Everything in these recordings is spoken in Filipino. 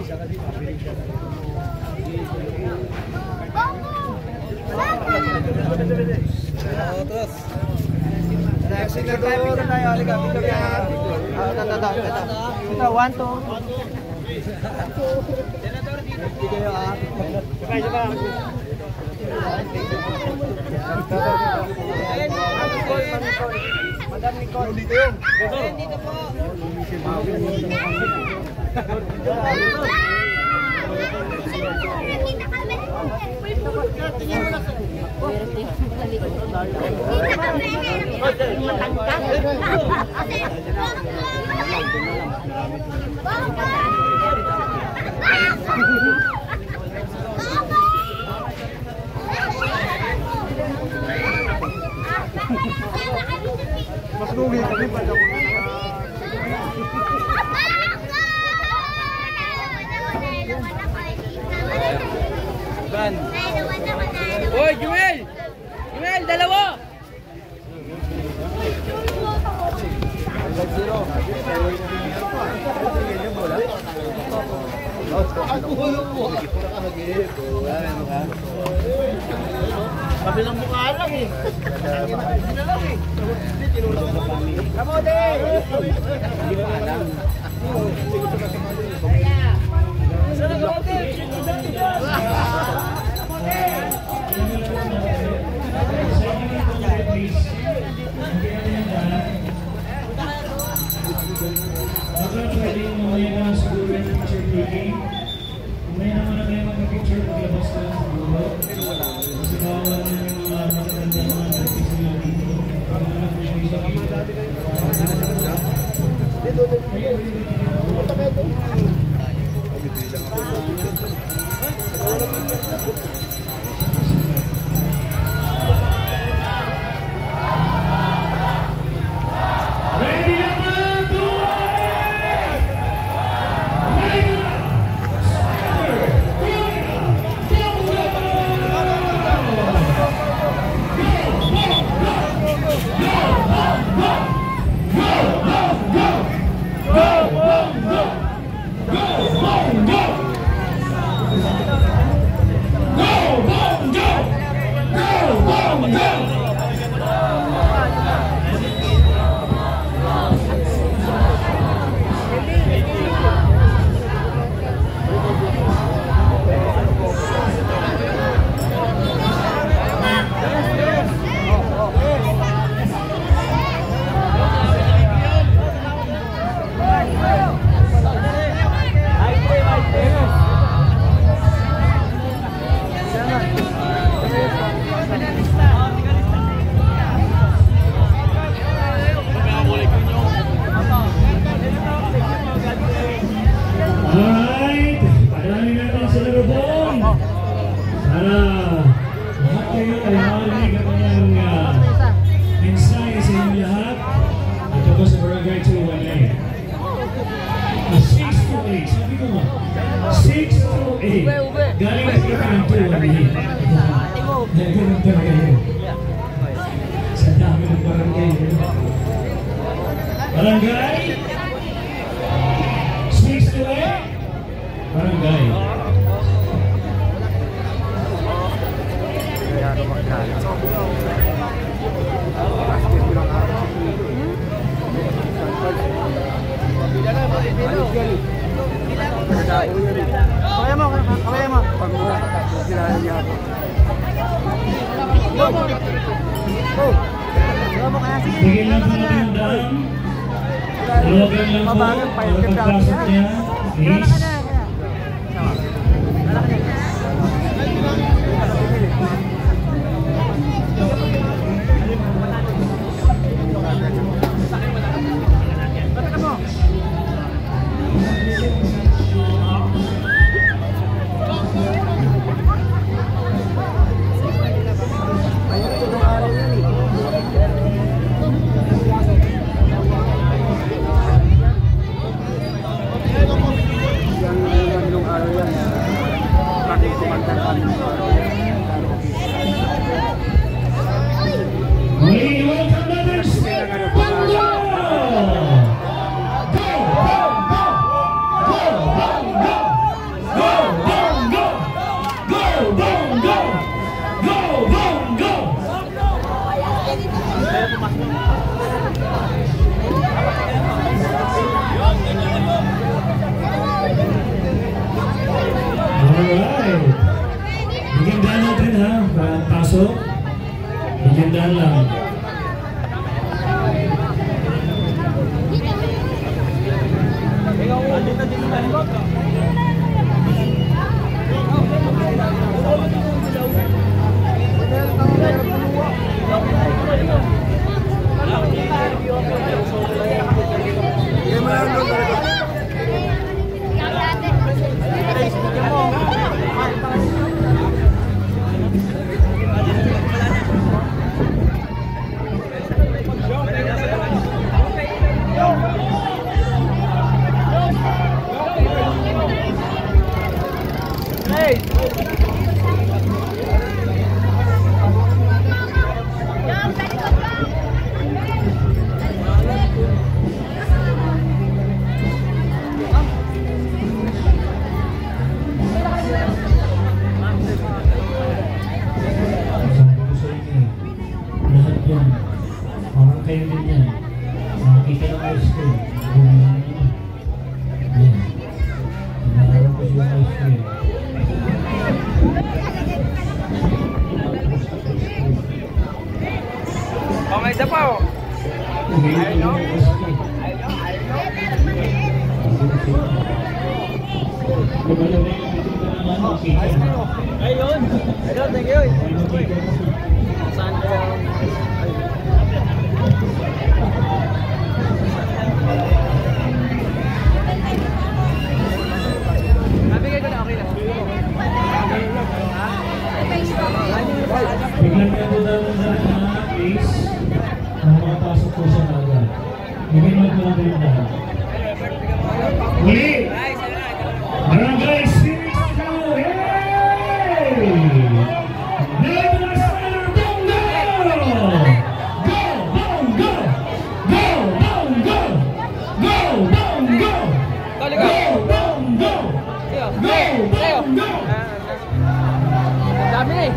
Terus. Tayo. Halika. Ito, 1, 2. Madam Nicole. Dito yun. Dito po. Mas lugi kami pa daw. Ban. Hoy, Jumel! Jumel, dalawa! Sabi ng mukha lang eh. Hindi na lang eh. Kamote! Hindi pa alam. Sana kamote! Baka pwedeng mamaya na siguro yung picture taking. Mamaya naman na kayo mag-picture paglabas ka lang siguro. Kasi bawal na yung mga mataganda mga nagpisa nila dito. Para na appreciation dito. Barangay 6 to 8 Barangay Kaya mo. Bigyan lang po natin yung daan. Tawagan lang po para pagpasok niya. Please. ice cream. Hinaharap ko yung ice cream. May isa pa oh. Ayun. Ayun, thank you. Saan ko? Nabigay ko na, okay lang. Bigyan niya po daw ng case na makapasok po sa agad. Bigyan niyo po natin yung lahat. Muli! Barangay Spirit Show! Hey! Nevertheless, Bongo! Go! Bongo! Go! Bongo! Go! Bongo! Go! Bongo! Go! Bongo! Dami eh.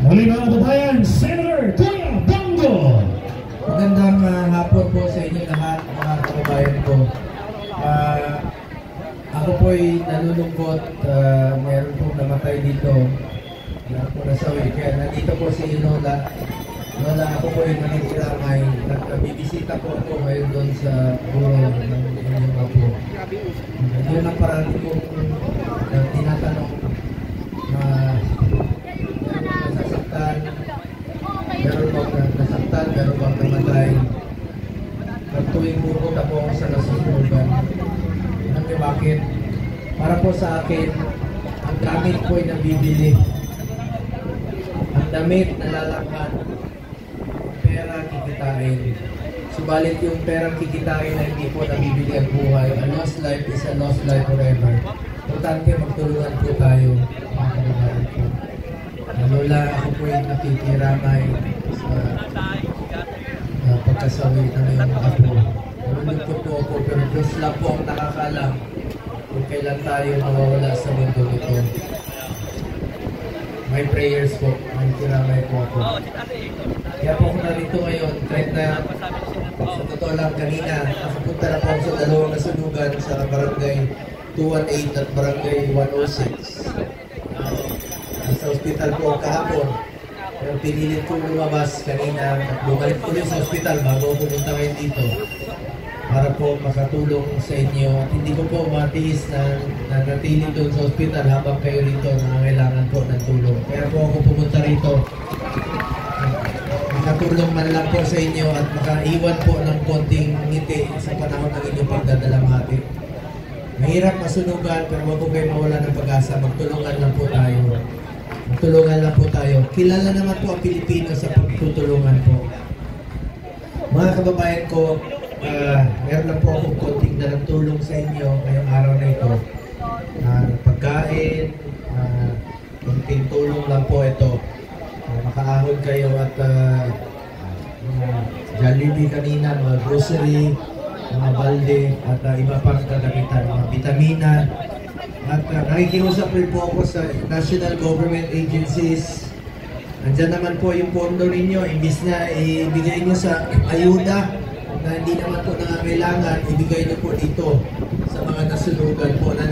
Muli mga kababayan, Senator Kuya Bongo! Magandang hapon po sa inyo lahat, mga kababayan ko. Ako po'y nalulungkot, mayroon pong namatay dito. Ako nasawi, kaya nandito po si Lola. Lola, ako po'y nakikiramay. Nagbibisita po ako ngayon doon sa burol ng inyong apo. Yun ang parang ko tinatanong na nasasaktan, meron bang nasaktan, meron bang namatay. Pag tuwing pupunta po ako sa nasusunugan, bakit? Para po sa akin, ang damit po ay nabibili. Ang damit nalalakad, pera kikitain. Subalit yung perang kikitain na hindi po nabibili ang buhay. A lost life is a lost life forever. Importante magtulungan po tayo, mga kababayan po. Lola, ako po ay nakikiramay sa pagkasawi ng iyong apo. Nalulungkot po ako tayong mawawala sa mundo nito. My prayers po, may kiramay po ako. Kaya po ako narito ngayon, kahit na sa totoo lang kanina, nakapunta na po ako sa dalawang nasunugan sa barangay 218 at barangay 106. Sa ospital po kahapon. Pero pinilit ko lumabas kanina at bumalik ko sa ospital bago pumunta ngayon dito para po makatulong sa inyo at hindi ko po matiis na natili doon sa ospital habang kayo rito nangangailangan po ng tulong. Kaya po ako pumunta rito makatulong man lang po sa inyo at makaiwan po ng konting ngiti sa panahon ng inyong pagdadalamhati. Mahirap masunugan pero wag po kayo mawala ng pag-asa. Magtulungan lang po tayo. Magtulungan lang po tayo. Kilala naman po ang Pilipino sa pagtutulungan po. Mga kababayan ko, meron lang po akong konting dalang tulong sa inyo ngayong araw na ito. Pagkain, konting tulong lang po ito. Makaahon kayo at Jollibee kanina, mga grocery, mga balde at iba pang kagamitan, mga vitamina. At nakikiusap rin po ako sa national government agencies. Andyan naman po yung pondo ninyo, imbis na ibigay nyo sa ayuda na hindi naman po nangangailangan, ibigay nyo po dito sa mga nasunugan po na